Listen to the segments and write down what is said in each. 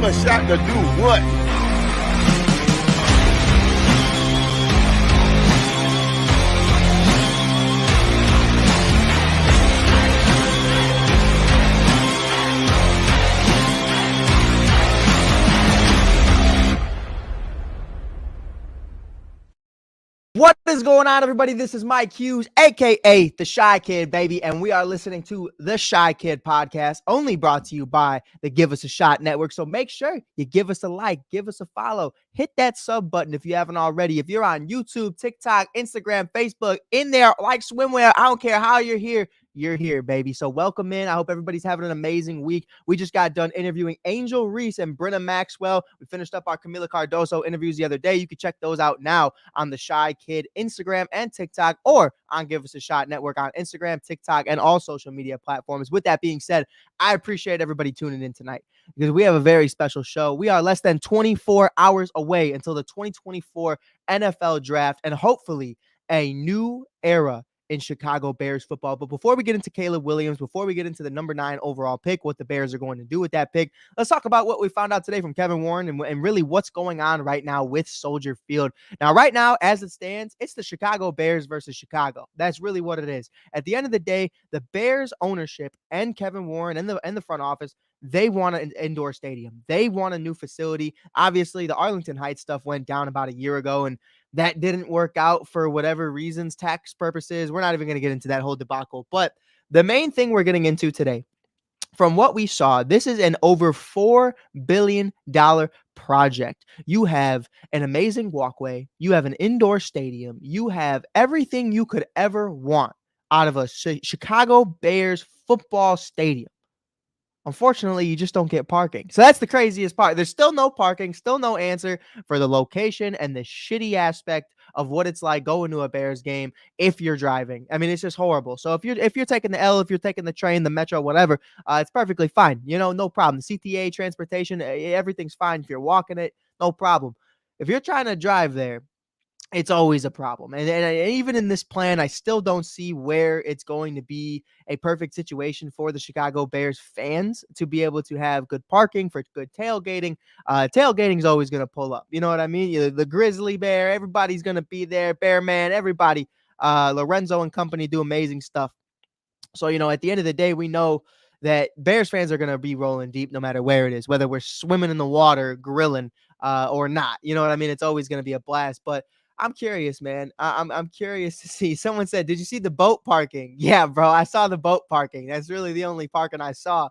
him a shot to do what? What is going on, everybody? This is Mike Hughes, aka the Shy Kid, baby, and we are listening to the Shy Kid podcast, only brought to you by the Give Us a Shot Network. So make sure you give us a like, give us a follow, hit that sub button if you haven't already. If you're on YouTube, TikTok, Instagram, Facebook, in there like swimwear, I don't care how you're here. You're here, baby. So welcome in. I hope everybody's having an amazing week. We just got done interviewing Angel Reese and Brenna Maxwell. We finished up our Camila Cardoso interviews the other day. You can check those out now on the Shy Kid Instagram and TikTok, or on Give Us a Shot Network on Instagram, TikTok, and all social media platforms. With that being said, I appreciate everybody tuning in tonight because we have a very special show. We are less than 24 hours away until the 2024 NFL Draft and hopefully a new era in Chicago Bears football. But before we get into Caleb Williams, before we get into the number 9 overall pick, what the Bears are going to do with that pick, let's talk about what we found out today from Kevin Warren and really what's going on right now with Soldier Field. Now, right now, as it stands, it's the Chicago Bears versus Chicago. That's really what it is. At the end of the day, the Bears ownership and Kevin Warren and the front office, they want an indoor stadium. They want a new facility. Obviously, the Arlington Heights stuff went down about a year ago, and that didn't work out for whatever reasons, tax purposes. We're not even going to get into that whole debacle. But the main thing we're getting into today, from what we saw, this is an over $4 billion project. You have an amazing walkway. You have an indoor stadium. You have everything you could ever want out of a Chicago Bears football stadium. Unfortunately, you just don't get parking. So that's the craziest part. There's still no parking, still no answer for the location and the shitty aspect of what it's like going to a Bears game if you're driving. I mean, it's just horrible. So if you're taking the L, if you're taking the train, the metro, whatever, it's perfectly fine. No problem. CTA, transportation, everything's fine. If you're walking it, no problem. If you're trying to drive there, it's always a problem. And even in this plan, I still don't see where it's going to be a perfect situation for the Chicago Bears fans to be able to have good parking for good tailgating. Tailgating is always going to pull up. You know what I mean? The Grizzly Bear, everybody's going to be there. Bear Man, everybody. Lorenzo and company do amazing stuff. So, at the end of the day, we know that Bears fans are going to be rolling deep no matter where it is, whether we're swimming in the water, grilling, or not. You know what I mean? It's always going to be a blast. But I'm curious, man. I'm curious to see. Someone said, "Did you see the boat parking?" Yeah, bro. I saw the boat parking. That's really the only parking I saw.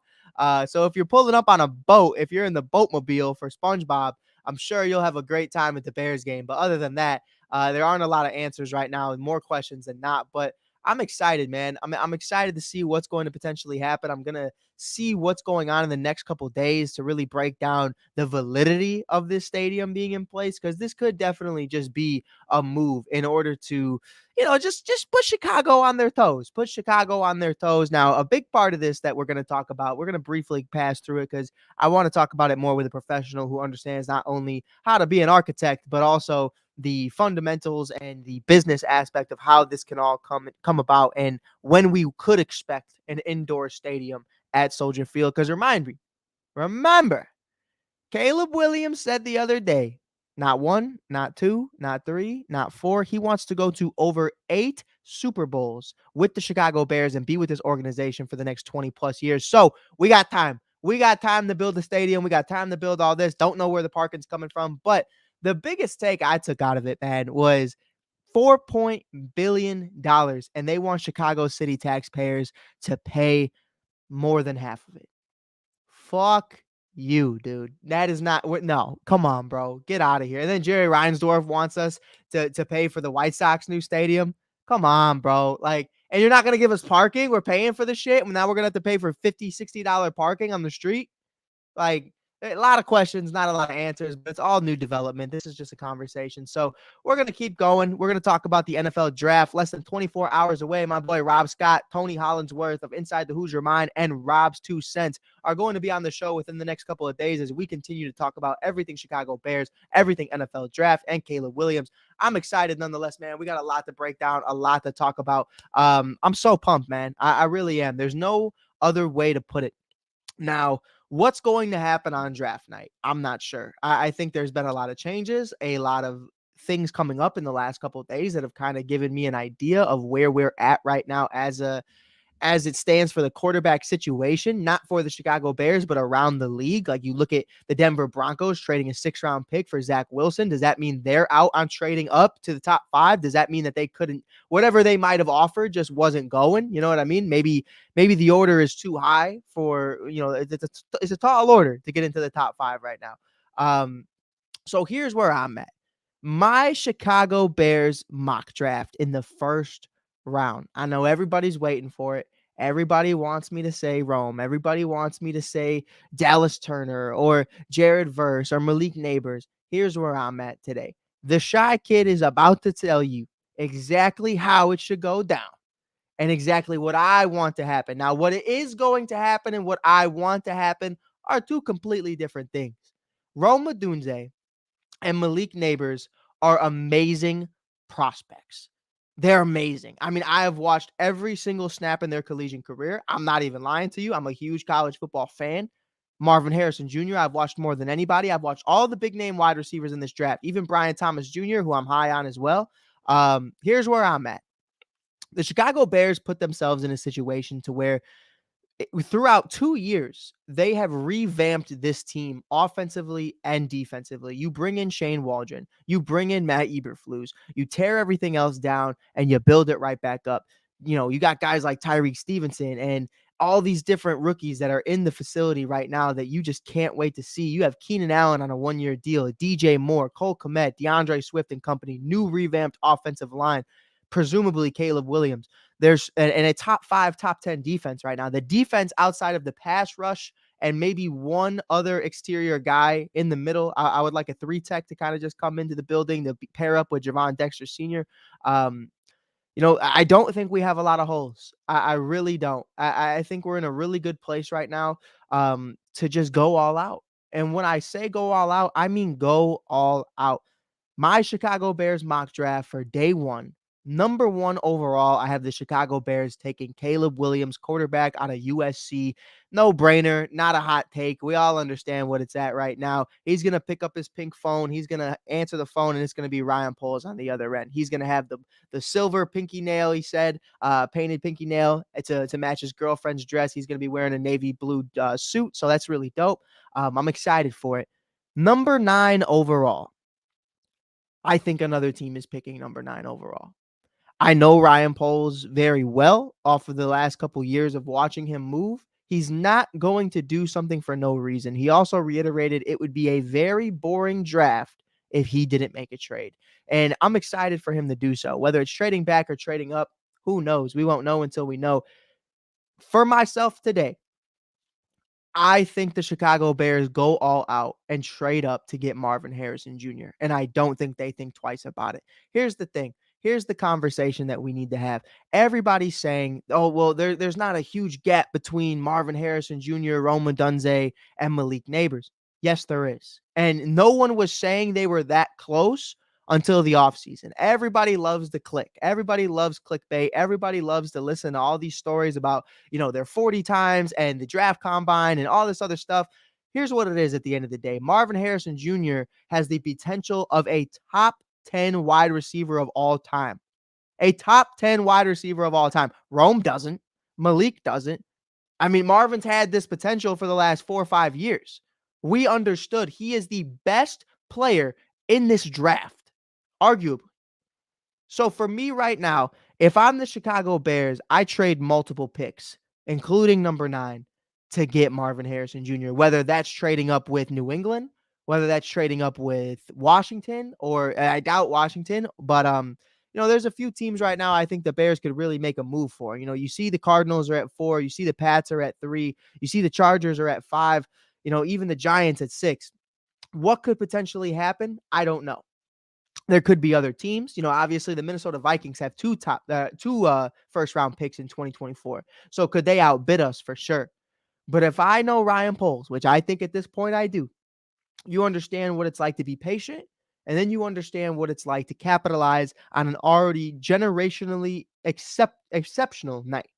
So if you're pulling up on a boat, if you're in the boatmobile for SpongeBob, I'm sure you'll have a great time at the Bears game. But other than that, there aren't a lot of answers right now, and more questions than not. But I'm excited, man. I'm excited to see what's going to potentially happen. I'm gonna see what's going on in the next couple of days to really break down the validity of this stadium being in place, because this could definitely just be a move in order to, just put Chicago on their toes. Put Chicago on their toes. Now, a big part of this that we're going to talk about, we're going to briefly pass through it because I want to talk about it more with a professional who understands not only how to be an architect, but also the fundamentals and the business aspect of how this can all come about and when we could expect an indoor stadium at Soldier Field. Because remember, Caleb Williams said the other day, not 1, not 2, not 3, not 4. He wants to go to over 8 Super Bowls with the Chicago Bears and be with this organization for the next 20 plus years. So we got time. We got time to build the stadium. We got time to build all this. Don't know where the parking's coming from. But the biggest take I took out of it, man, was $4 billion. And they want Chicago City taxpayers to pay more than half of it. Fuck you, dude. That is not no. Come on, bro. Get out of here. And then Jerry Reinsdorf wants us to pay for the White Sox new stadium. Come on, bro. And you're not gonna give us parking. We're paying for the shit. Now we're gonna have to pay for $50, $60 parking on the street. A lot of questions, not a lot of answers, but it's all new development. This is just a conversation. So we're going to keep going. We're going to talk about the NFL draft less than 24 hours away. My boy Rob Scott, Tony Hollinsworth of Inside the Hoosier Mind, and Rob's 2 Cents are going to be on the show within the next couple of days as we continue to talk about everything Chicago Bears, everything NFL draft, and Caleb Williams. I'm excited nonetheless, man. We got a lot to break down, a lot to talk about. I'm so pumped, man. I really am. There's no other way to put it. Now, What's going to happen on draft night? I'm not sure. I think there's been a lot of changes, a lot of things coming up in the last couple of days that have kind of given me an idea of where we're at right now as it stands for the quarterback situation, not for the Chicago Bears, but around the league. Like you look at the Denver Broncos trading a 6th-round pick for Zach Wilson. Does that mean they're out on trading up to the top 5? Does that mean that they couldn't, whatever they might have offered just wasn't going? You know what I mean? Maybe the order is too high for, it's a tall order to get into the top 5 right now. So here's where I'm at. My Chicago Bears mock draft in the first round. I know everybody's waiting for it. Everybody wants me to say Rome. Everybody wants me to say Dallas Turner or Jared Verse or Malik Neighbors. Here's where I'm at today. The Shy Kid is about to tell you exactly how it should go down and exactly what I want to happen. Now, what is going to happen and what I want to happen are two completely different things. Rome Odunze and Malik Neighbors are amazing prospects. They're amazing. I mean, I have watched every single snap in their collegiate career. I'm not even lying to you. I'm a huge college football fan. Marvin Harrison Jr., I've watched more than anybody. I've watched all the big name wide receivers in this draft, even Brian Thomas Jr., who I'm high on as well. Here's where I'm at. The Chicago Bears put themselves in a situation to where throughout 2 years, they have revamped this team offensively and defensively. You bring in Shane Waldron, you bring in Matt Eberflus, you tear everything else down and you build it right back up. You got guys like Tyreek Stevenson and all these different rookies that are in the facility right now that you just can't wait to see. You have Keenan Allen on a 1-year deal, DJ Moore, Cole Kmet, DeAndre Swift and company, new revamped offensive line, presumably Caleb Williams. There's a top 5, top 10 defense right now. The defense outside of the pass rush and maybe one other exterior guy in the middle. I would like a 3 tech to kind of just come into the building to pair up with Javon Dexter Sr. I don't think we have a lot of holes. I really don't. I think we're in a really good place right now to just go all out. And when I say go all out, I mean go all out. My Chicago Bears mock draft for day one. Number 1 overall, I have the Chicago Bears taking Caleb Williams, quarterback out of USC. No brainer, not a hot take. We all understand what it's at right now. He's going to pick up his pink phone. He's going to answer the phone, and it's going to be Ryan Poles on the other end. He's going to have the silver pinky nail, he said, painted pinky nail to match his girlfriend's dress. He's going to be wearing a navy blue suit, so that's really dope. I'm excited for it. Number 9 overall. I think another team is picking number 9 overall. I know Ryan Poles very well off of the last couple years of watching him move. He's not going to do something for no reason. He also reiterated it would be a very boring draft if he didn't make a trade. And I'm excited for him to do so. Whether it's trading back or trading up, who knows? We won't know until we know. For myself today, I think the Chicago Bears go all out and trade up to get Marvin Harrison Jr. And I don't think they think twice about it. Here's the thing. Here's the conversation that we need to have. Everybody's saying, oh, well, there's not a huge gap between Marvin Harrison Jr., Roma Dunze, and Malik Neighbors. Yes, there is. And no one was saying they were that close until the offseason. Everybody loves the click. Everybody loves clickbait. Everybody loves to listen to all these stories about, their 40 times and the draft combine and all this other stuff. Here's what it is at the end of the day. Marvin Harrison Jr. has the potential of a top 10 wide receiver of all time. A top 10 wide receiver of all time. Rome doesn't. Malik doesn't. I mean, Marvin's had this potential for the last 4 or 5 years. We understood he is the best player in this draft, arguably. So for me right now, if I'm the Chicago Bears, I trade multiple picks, including number 9, to get Marvin Harrison Jr., whether that's trading up with New England, whether that's trading up with Washington, or I doubt Washington, but there's a few teams right now I think the Bears could really make a move for. You see the Cardinals are at 4, you see the Pats are at 3, you see the Chargers are at 5, even the Giants at 6. What could potentially happen? I don't know. There could be other teams. Obviously the Minnesota Vikings have two first round picks in 2024. So could they outbid us? For sure. But if I know Ryan Poles, which I think at this point I do, you understand what it's like to be patient, and then you understand what it's like to capitalize on an already generationally exceptional night.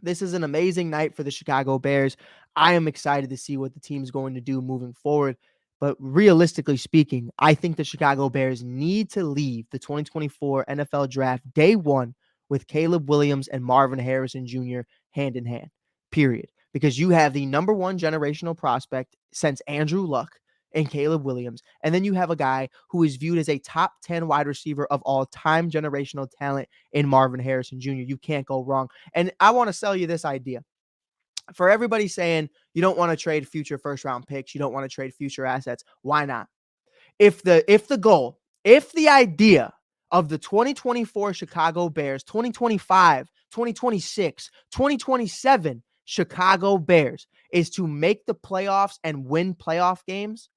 This is an amazing night for the Chicago Bears. I am excited to see what the team's going to do moving forward. But realistically speaking, I think the Chicago Bears need to leave the 2024 NFL draft day one with Caleb Williams and Marvin Harrison Jr. hand in hand, period. Because you have the number one generational prospect since Andrew Luck and Caleb Williams. And then you have a guy who is viewed as a top 10 wide receiver of all time generational talent in Marvin Harrison Jr. You can't go wrong. And I want to sell you this idea. For everybody saying you don't want to trade future first round picks, you don't want to trade future assets, why not? If the idea of the 2024 Chicago Bears, 2025, 2026, 2027 Chicago Bears is to make the playoffs and win playoff games,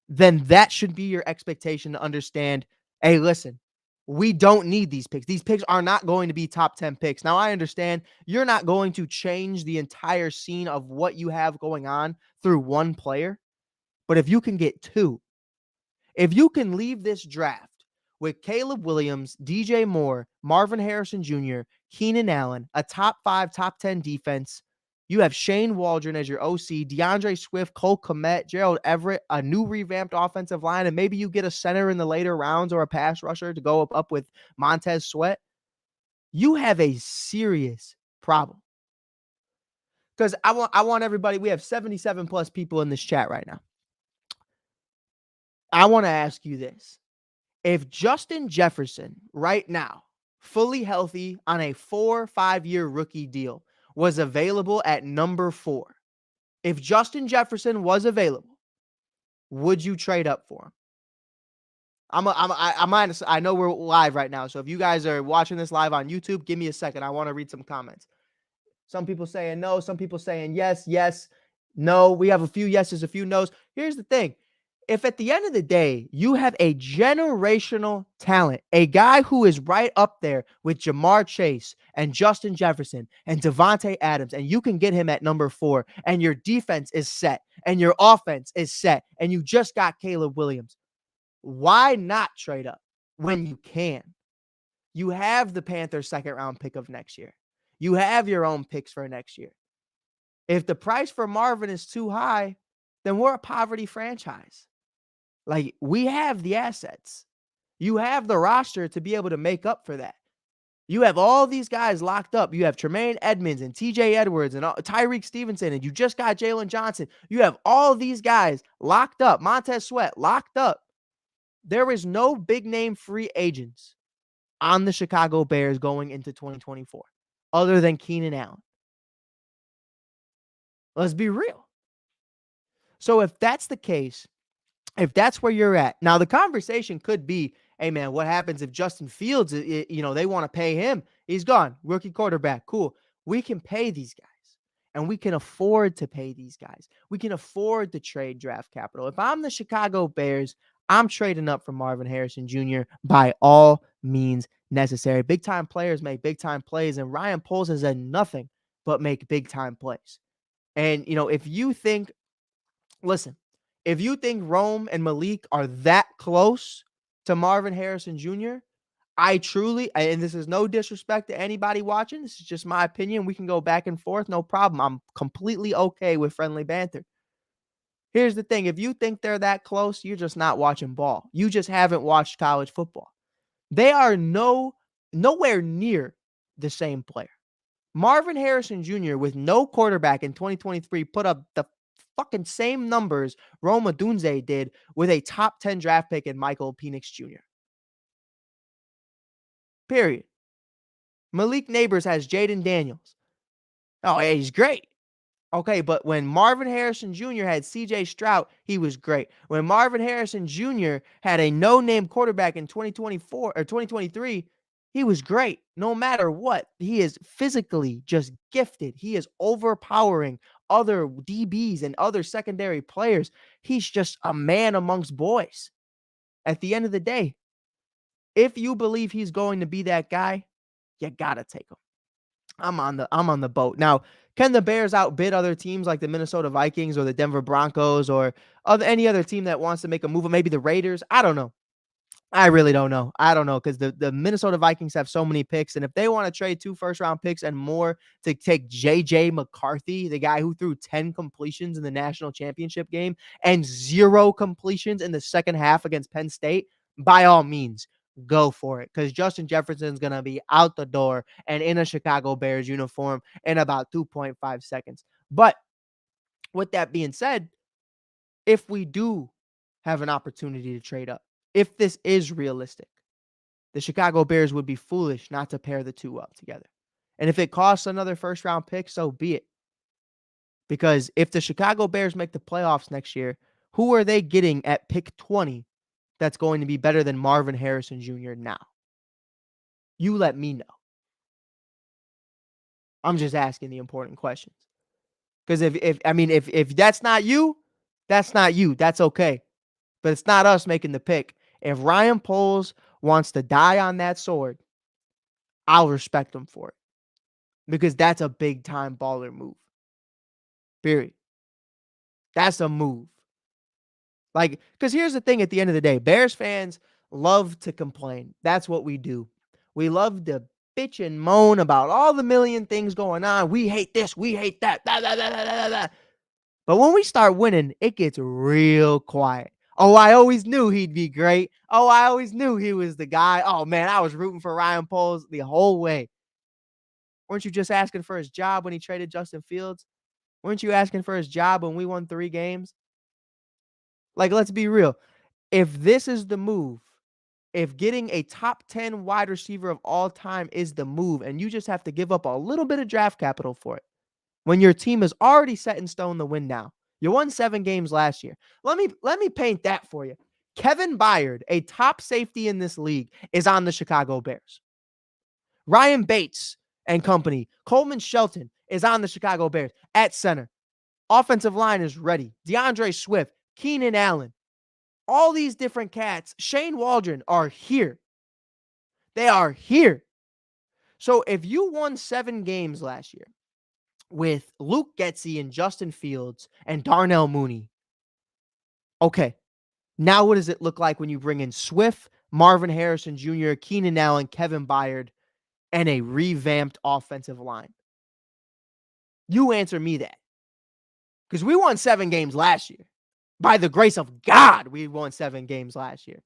then that should be your expectation to understand, hey, listen, we don't need these picks. These picks are not going to be top 10 picks. Now, I understand you're not going to change the entire scene of what you have going on through one player, but if you can get two, if you can leave this draft with Caleb Williams, DJ Moore, Marvin Harrison Jr., Keenan Allen, a top 5, top 10 defense, you have Shane Waldron as your OC, DeAndre Swift, Cole Kmet, Gerald Everett, a new revamped offensive line, and maybe you get a center in the later rounds or a pass rusher to go up with Montez Sweat. You have a serious problem. Because I want everybody, we have 77 plus people in this chat right now. I want to ask you this. If Justin Jefferson right now, fully healthy on a 4 or 5 year rookie deal, was available at number 4, if Justin Jefferson was available, would you trade up for him? I know we're live right now, so if you guys are watching this live on YouTube, give me a second. I want to read some comments. Some people saying no, some people saying yes, no. We have a few yeses, a few no's. Here's the thing. If at the end of the day, you have a generational talent, a guy who is right up there with Jamar Chase and Justin Jefferson and Devontae Adams, and you can get him at number 4, and your defense is set, and your offense is set, and you just got Caleb Williams, why not trade up when you can? You have the Panthers' second-round pick of next year. You have your own picks for next year. If the price for Marvin is too high, then we're a poverty franchise. Like, we have the assets. You have the roster to be able to make up for that. You have all these guys locked up. You have Tremaine Edmonds and TJ Edwards and Tyreek Stevenson, and you just got Jalen Johnson. You have all these guys locked up. Montez Sweat locked up. There is no big name free agents on the Chicago Bears going into 2024 other than Keenan Allen. Let's be real. So if that's the case, if that's where you're at, now the conversation could be, hey man, what happens if Justin Fields, they want to pay him? He's gone. Rookie quarterback. Cool. We can pay these guys, and we can afford to pay these guys. We can afford to trade draft capital. If I'm the Chicago Bears, I'm trading up for Marvin Harrison Jr. by all means necessary. Big time players make big time plays, and Ryan Poles has done nothing but make big time plays. And, if you think Rome and Malik are that close to Marvin Harrison Jr., I truly, and this is no disrespect to anybody watching, this is just my opinion. We can go back and forth, no problem. I'm completely okay with friendly banter. Here's the thing. If you think they're that close, you're just not watching ball. You just haven't watched college football. They are nowhere near the same player. Marvin Harrison Jr. with no quarterback in 2023 put up the fucking same numbers Rome Odunze did with a top 10 draft pick in Michael Penix Jr. Period. Malik Neighbors has Jaden Daniels. Oh, yeah, he's great. Okay, but when Marvin Harrison Jr. had CJ Stroud, he was great. When Marvin Harrison Jr. had a no-name quarterback in 2024 or 2023, he was great. No matter what, he is physically just gifted. He is overpowering other DBs and other secondary players. He's just a man amongst boys. At the end of the day, if you believe he's going to be that guy, you gotta take him. I'm on the boat. Now, can the Bears outbid other teams like the Minnesota Vikings or the Denver Broncos or any other team that wants to make a move, or maybe the Raiders? I don't know. I really don't know. I don't know because the Minnesota Vikings have so many picks, and if they want to trade 2 first-round picks and more to take J.J. McCarthy, the guy who threw 10 completions in the national championship game and 0 completions in the second half against Penn State, by all means, go for it because Justin Jefferson's gonna be out the door and in a Chicago Bears uniform in about 2.5 seconds. But with that being said, if we do have an opportunity to trade up, if this is realistic, the Chicago Bears would be foolish not to pair the two up together. And if it costs another first round pick, so be it. Because if the Chicago Bears make the playoffs next year, who are they getting at pick 20 that's going to be better than Marvin Harrison Jr. now? You let me know. I'm just asking the important questions. Because if that's not you, that's not you. That's okay. But it's not us making the pick. If Ryan Poles wants to die on that sword, I'll respect him for it. Because that's a big time baller move. Period. That's a move. Like, because here's the thing at the end of the day, Bears fans love to complain. That's what we do. We love to bitch and moan about all the million things going on. We hate this, we hate that. Da, da, da, da, da, da. But when we start winning, it gets real quiet. Oh, I always knew he'd be great. Oh, I always knew he was the guy. Oh, man, I was rooting for Ryan Poles the whole way. Weren't you just asking for his job when he traded Justin Fields? Weren't you asking for his job when we won 3 games? Like, let's be real. If this is the move, if getting a top 10 wide receiver of all time is the move, and you just have to give up a little bit of draft capital for it, when your team is already set in stone to win now. You won 7 games last year. Let me paint that for you. Kevin Byard, a top safety in this league, is on the Chicago Bears. Ryan Bates and company, Coleman Shelton is on the Chicago Bears at center. Offensive line is ready. DeAndre Swift, Keenan Allen, all these different cats, Shane Waldron are here. They are here. So if you won 7 games last year with Luke Getsy and Justin Fields and Darnell Mooney, okay, now what does it look like when you bring in Swift, Marvin Harrison Jr., Keenan Allen, Kevin Byard, and a revamped offensive line? You answer me that. Because we won 7 games last year. By the grace of God, we won 7 games last year.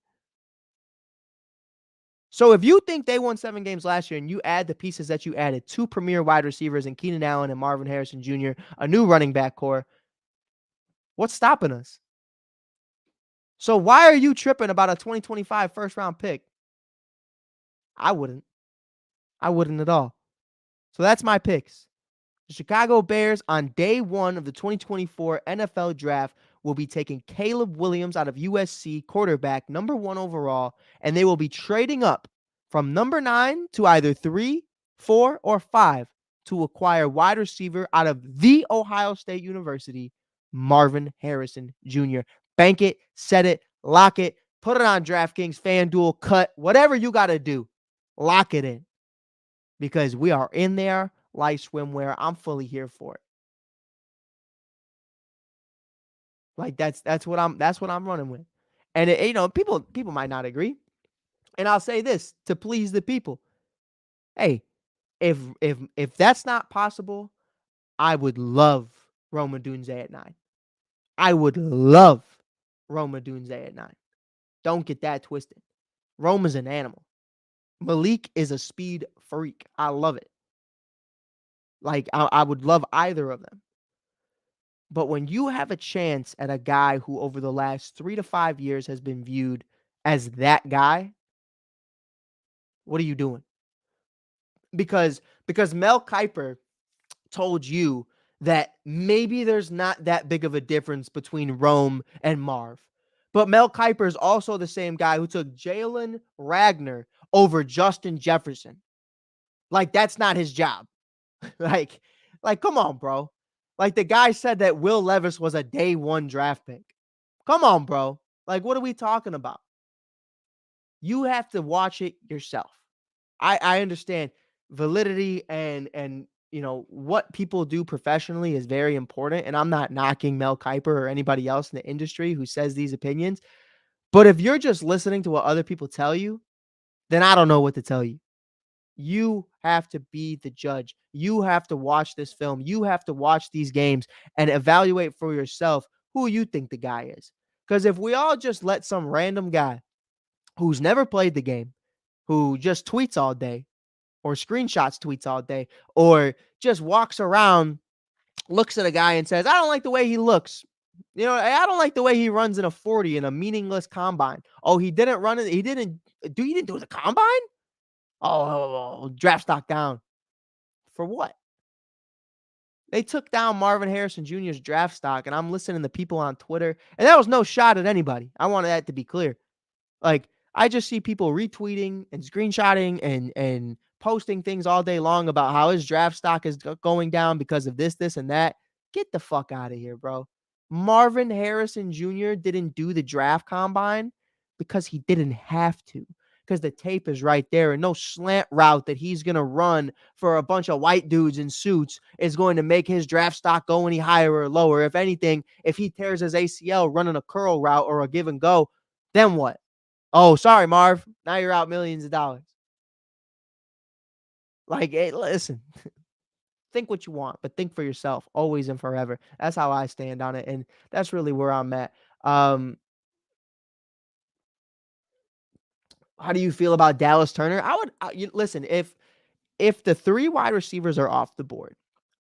So if you think they won 7 games last year and you add the pieces that you added, 2 premier wide receivers in Keenan Allen and Marvin Harrison Jr., a new running back core, what's stopping us? So why are you tripping about a 2025 first round pick? I wouldn't. I wouldn't at all. So that's my picks. The Chicago Bears on day 1 of the 2024 NFL Draft will be taking Caleb Williams out of USC, quarterback, number 1 overall, and they will be trading up from number 9 to either 3, 4, or 5 to acquire wide receiver out of The Ohio State University, Marvin Harrison Jr. Bank it, set it, lock it, put it on DraftKings, FanDuel, cut, whatever you got to do. Lock it in because we are in there like swimwear. I'm fully here for it. Like that's what I'm running with. And people might not agree. And I'll say this to please the people. Hey, if that's not possible, I would love Roma Dunze at 9. I would love Roma Dunze at 9. Don't get that twisted. Roma's an animal. Malik is a speed freak. I love it. Like I would love either of them. But when you have a chance at a guy who over the last 3 to 5 years has been viewed as that guy, what are you doing? Because Mel Kiper told you that maybe there's not that big of a difference between Rome and Marv. But Mel Kiper is also the same guy who took Jalen Ragnar over Justin Jefferson. Like, that's not his job. like, come on, bro. Like, the guy said that Will Levis was a day 1 draft pick. Come on, bro. Like, what are we talking about? You have to watch it yourself. I understand validity and what people do professionally is very important. And I'm not knocking Mel Kiper or anybody else in the industry who says these opinions. But if you're just listening to what other people tell you, then I don't know what to tell you. You have to be the judge. You have to watch this film. You have to watch these games and evaluate for yourself who you think the guy is. Because if we all just let some random guy who's never played the game, who just tweets all day, or screenshots tweets all day, or just walks around, looks at a guy and says, I don't like the way he looks. I don't like the way he runs in a 40 in a meaningless combine. Oh, he didn't run it. He didn't do the combine? Oh, draft stock down. For what? They took down Marvin Harrison Jr.'s draft stock, and I'm listening to people on Twitter, and that was no shot at anybody. I wanted that to be clear. Like, I just see people retweeting and screenshotting and posting things all day long about how his draft stock is going down because of this, and that. Get the fuck out of here, bro. Marvin Harrison Jr. didn't do the draft combine because he didn't have to. Because the tape is right there, and no slant route that he's going to run for a bunch of white dudes in suits is going to make his draft stock go any higher or lower. If anything, if he tears his ACL running a curl route or a give and go, then what? Oh, sorry, Marv. Now you're out millions of dollars. Like, hey, listen, think what you want, but think for yourself always and forever. That's how I stand on it. And that's really where I'm at. Um, how do you feel about Dallas Turner? Listen, if the 3 wide receivers are off the board,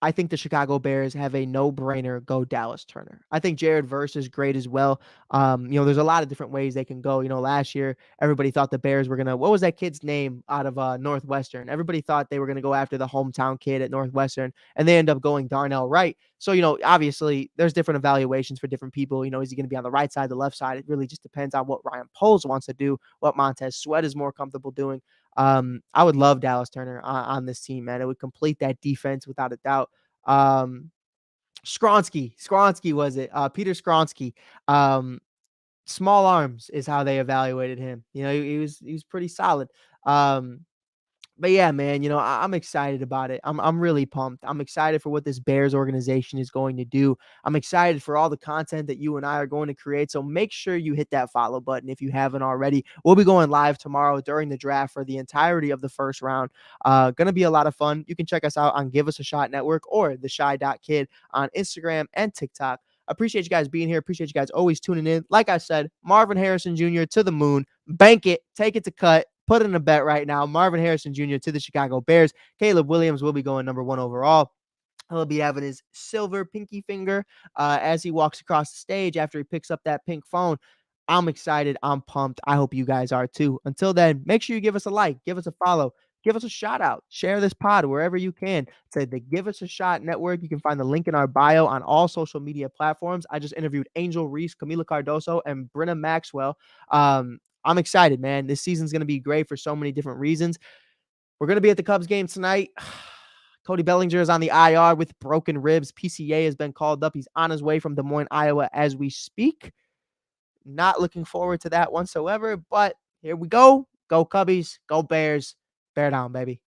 I think the Chicago Bears have a no-brainer go Dallas Turner. I think Jared Verse is great as well. There's a lot of different ways they can go. Last year everybody thought the Bears were gonna, what was that kid's name out of Northwestern? Everybody thought they were gonna go after the hometown kid at Northwestern, and they end up going Darnell Wright. So, obviously there's different evaluations for different people. Is he gonna be on the right side, the left side? It really just depends on what Ryan Poles wants to do, what Montez Sweat is more comfortable doing. I would love Dallas Turner on this team, man. It would complete that defense without a doubt. Um, Skronsky was it? Peter Skronsky. Um, Small arms is how they evaluated him. He was pretty solid. Um, but yeah, man, I'm excited about it. I'm really pumped. I'm excited for what this Bears organization is going to do. I'm excited for all the content that you and I are going to create. So make sure you hit that follow button if you haven't already. We'll be going live tomorrow during the draft for the entirety of the first round. Gonna be a lot of fun. You can check us out on Give Us a Shot Network or the Shy.Kid on Instagram and TikTok. Appreciate you guys being here. Appreciate you guys always tuning in. Like I said, Marvin Harrison Jr. to the moon. Bank it. Take it to cut. Put in a bet right now. Marvin Harrison Jr. to the Chicago Bears. Caleb Williams will be going number 1 overall. He'll be having his silver pinky finger as he walks across the stage after he picks up that pink phone. I'm excited. I'm pumped. I hope you guys are too. Until then, make sure you give us a like, give us a follow, give us a shout out, share this pod wherever you can. To the Give Us a Shot Network. You can find the link in our bio on all social media platforms. I just interviewed Angel Reese, Camila Cardoso, and Brenna Maxwell. I'm excited, man. This season's going to be great for so many different reasons. We're going to be at the Cubs game tonight. Cody Bellinger is on the IR with broken ribs. PCA has been called up. He's on his way from Des Moines, Iowa as we speak. Not looking forward to that whatsoever, but here we go. Go Cubbies. Go Bears. Bear down, baby.